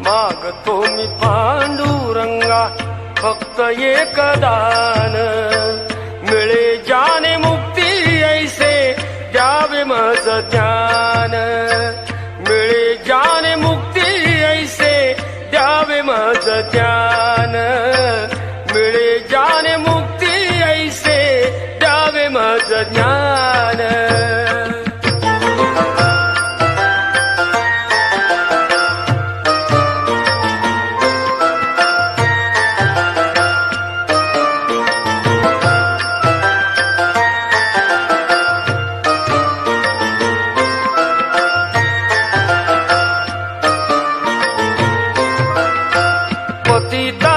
मागतो मी पांडुरंगा फक्त एक दान, मिळे ज्याने मुक्ती ऐसे द्यावे मज ज्ञान, मिळे ज्याने मुक्ती ऐसे द्यावे मज ज्ञान, मिळे ज्याने मुक्ती ऐसे द्यावे मज ज्ञान. पतिता